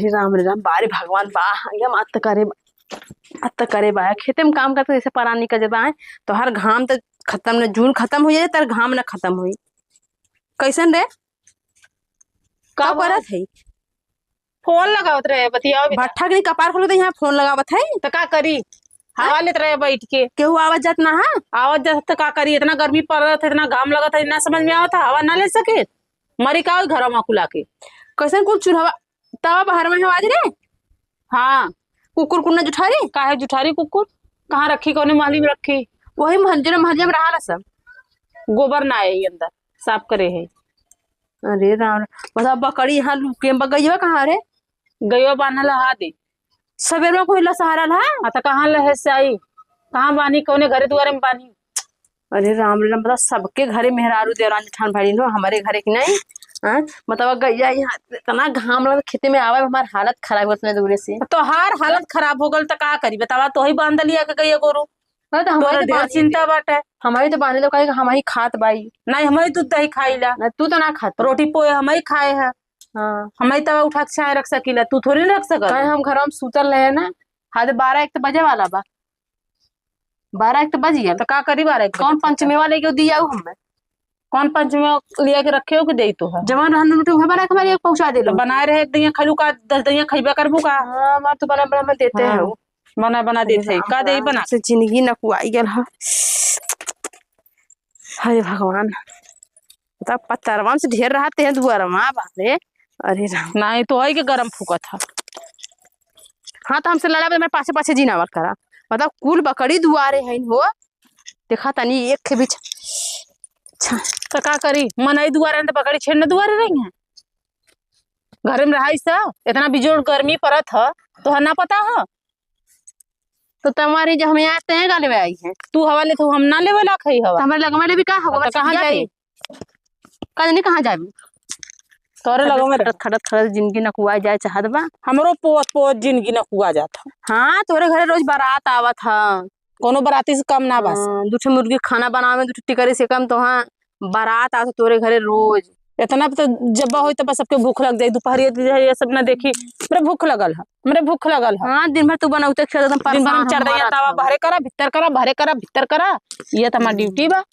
रे राम बारे भगवान बा ये मत करे बा खेते में काम करते जैसे परान निकल बा तो हर घाम तो खत्म न जून खत्म हो जाए तर घाम न खत्म हुई कैसन रे का कब करत है फोन लगावत रहे बतियाओ बेटा। भट्ठा के कपार खोलो तो यहाँ फोन लगावत है तो का करी हवा लेत रहे बैठ के केहू आवाज जात ना है आवाज जब तक का करी इतना गर्मी पड़ रहा था इतना घाम लगा था इतना समझ में आवत था हवा ना ले सके मरी का घर में कुला के कैसन कुल चूल्हा तवा बाहर में आवाज रे हाँ कुकुर कुन्ना जुठारी काहे जुठारी कुकुर कहाँ रखी कौने माली में रखी वही महंजर महंजर में रहा सब गोबर ना है अंदर साफ करे है अरे राम बता बकरी यहाँ लुके में गईवा कहाँ रे गयो बांधल हा दे सवेर में कोई सहारा ला तो कहाँ लहे से आई कहाँ बानी कौने घरे दुआरे में बानी। अरे राम बता सबके घरे मेहरारू देवरान जेठान भाई नो हमारे घरे की नहीं मतलब गैया यहाँ इतना घाम लगा खेते में आवा हमारी हालत खराब हो इतने दूर से तो हर हालत खराब हो गल तो का करी बतावा तो ही बांध लिया के गैया गोरू तो हमारी ढेर चिंता बाटे हमारी तो बांधे तो कहेगा हमारी खात बाई नहीं हमारी दूध दही खाईला ना तू तो ना खात रोटी पोए हमारी खाए है हाँ हमारी तवा उठा के छाए रख सकीला तू थोड़ी ना रख सकल हम घर में सुतल रहे ना हाथ 12 एक तो बजे वाला बा 12 एक तो बज गया तो का करी बारे कौन पंचमी वाले के दिया हमें कौन पंचमी लिया के रखे हो कि दे तो है जवान रहन रोटी उहे बना के हमारे पहुंचा दे तो बनाए रहे एक दैया खलू का 10 दैया खइबा करबू का हाँ हमार तो बना बना में देते हैं वो बना बना देते का दे बना से जिंदगी न कुआई गल है हरे भगवान बता पत्थरवा से ढेर रहते हैं दुआरमा बारे अरे राम नहीं तो है कि गरम फूका था हाँ तो हमसे लड़ा मैं पाछे पाछे जीनावर करा मतलब कुल बकरी दुआरे हैं हो देखा तनी एक के बीच अच्छा तो का करी मनई दुआरे तो पकड़ी छेड़ने दुआरे रही है घर में रहा सा इतना बिजोड़ गर्मी पड़त है तो ना पता है तो तुम्हारी जो हमें आते हैं गाले में आई है तू हवा ले तो हम ना लेवे ला खई हवा हमारे लगवा ले भी का हवा कहाँ जाई कल नहीं कहाँ जाबी तोरे लगवा में खड़त खड़त जिंदगी न कुआ जाए चाहत बा हमरो पोत पोत जिंदगी न कुआ जाता हाँ तोरे घरे रोज बारात आवत था कोनो बराती से कम ना बस दूठे मुर्गी खाना बनावे में दूठे टिकरी से कम तो हाँ बारात आवत तोरे घरे रोज इतना तो जब हो तो बस सबके भूख लग जाए दोपहर ये सब ना देखी मेरे भूख लगल है मेरे भूख लगल है हाँ दिन भर तू बनाउते खेल एकदम दिन भर परेशान चढ़ दैया तावा भरे करा भीतर करा भरे करा भीतर करा ये तो हमार ड्यूटी बा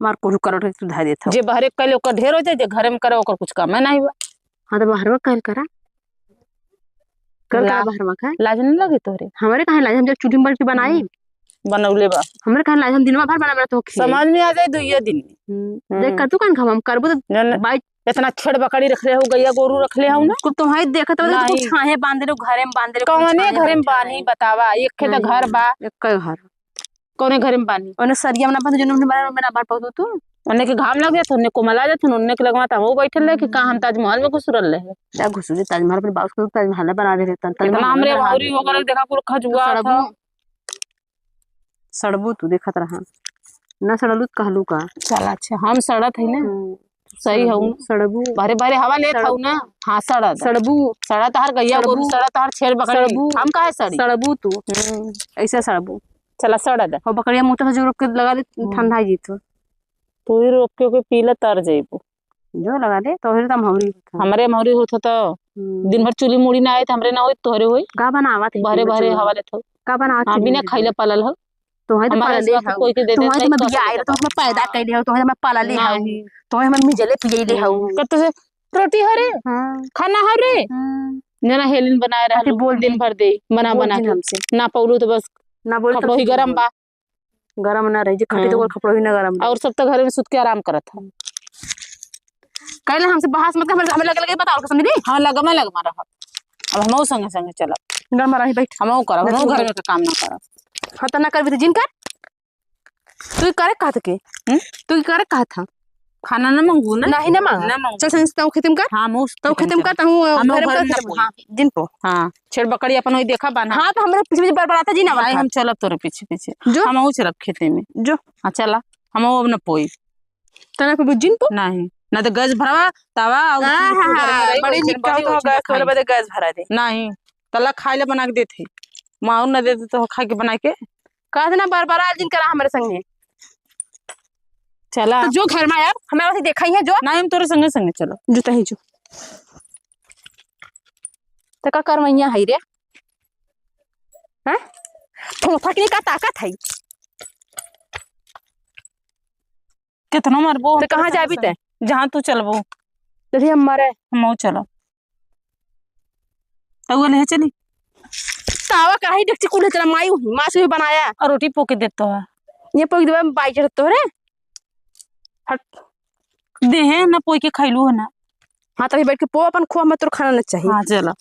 मार को करो तू धा देता जे बहरे कल ओकर ढेर हो जाए जे घरे में करे ओकर कुछ काम है नहीं बा हाँ तो बाहर में कल करा कल करा बाहर में खा लाज नहीं लगे तोरे हमारे कहाँ लाज हम जब चूटी बल्टी बनाई बनौले बा हमारे कहाँ लाज हम दिन भर बना तो समझ में आ जाए दुइया दिन में देख कर तू कौन हम करबो तो बाई इतना छेड़ बकरी रख रहे हो गैया गोरू रख ले हूं ना कुछ तुम्हारी देखत हो तू छाहे बांध रे घरे में बांध रे कौने घरे में बानी बतावा एक खेत घर बा एक घर कौने घरे में बानी ओने सरिया में ना बांध जो मेरा बार पहुंचो तू उन्ने के घाम लग जात उन्ने कोमला जात उन्ने के लगवा वो बैठल रहे कि का हम ताजमहल में घुसरल रहे क्या घुसुरी ताजमहल पर बाउस को ताजमहल बना दे रहता इतना हमरे भौरी हो गल देखा पूरा खजुआ था सड़बू तू देखत रहा ना सड़लू कहलू का चल अच्छा हम सड़त है ना सही हूं सड़बू बारे बारे हवा लेत हूं ना हां सड़त सड़बू सड़त हर गैया गोरू सड़त हर छेड़ बकरी हम काहे सड़ी सड़बू तू ऐसे सड़बू चला सड़त हो बकरिया मुंह तो जो रोक के लगा दे ठंडा जी तू ही रोक के पीला तर जाइबू जो लगा दे तो फिर तम हमरी हमरे मौरी होत तो दिन भर चुली मुड़ी ना आए तो हमरे ना होई तोहरे होई का बनावत बहरे बहरे हवा लेत हो का बनावत हां बिना खइले पलल हो तो है तो पाले हो कोई के दे दे तो मैं बिया आए तो मैं पैदा कैले हो तो मैं पाला ले हो तो मैं मिजले पिए ले हो कत से रोटी हरे खाना हरे जना हेलिन बनाए रह बोल दिन भर दे बना बना के हमसे ना पौलू तो बस ना बोल कपड़ो ही गरम बा गरम ना रही जे खटी तो कपड़ो ही ना गरम और सब तो घर में सुत के आराम करत है कहले हमसे बहस मत हमें लगे बताओ समझ ली हां लगमा रह अब हमहु संगे संगे चलब घर में रही बैठ हमहु करब हमहु घर में काम ना करब हाँ तो ना कर भी जिन कर तू करे कहत के तू करे कहत था खाना ना मांगू ना नहीं ना मांग चल संग तो खत्म कर हां मु तो खत्म कर हूं घर में हां जिन पो हां छेड़ बकरी अपन होई देखा बाना हां तो हमरे पीछे बड़बड़ाता जी ना भाई हम चलब तोरे पीछे पीछे जो हमहु चलब खेते में जो हां चला हमहु अब न पोई तना पे जिन पो नहीं ना तो गैस भरवा तवा और बड़ी निकल तो गैस वाले बदे गैस भरा दे नहीं तला खाए ले बना के देथे माऊ न देते तो खा के बना के कहत ना बार बार जिन करा हमारे संगे चला तो जो घर में आया हमें वैसे देखा ही है जो नहीं हम तोरे संगे संगे चलो जो तही जो तो का करवैया है रे? हैं? ठोठा के का ताकत है? कितना मरबो तो कहाँ जाबी ते? जहाँ तू चलबो जैसे हम मरे हम चलो तो ले चली तावा काहे डेक्ची कुल चला माई हूँ माँ से भी बनाया और रोटी पोके देतो है ये पोई देवे बाई चढ़तो रे हट दे है ना पोई के खैलू है ना। हाँ तभी बैठ के पो अपन खो हमें तो खाना नहीं चाहिए। हाँ चलो।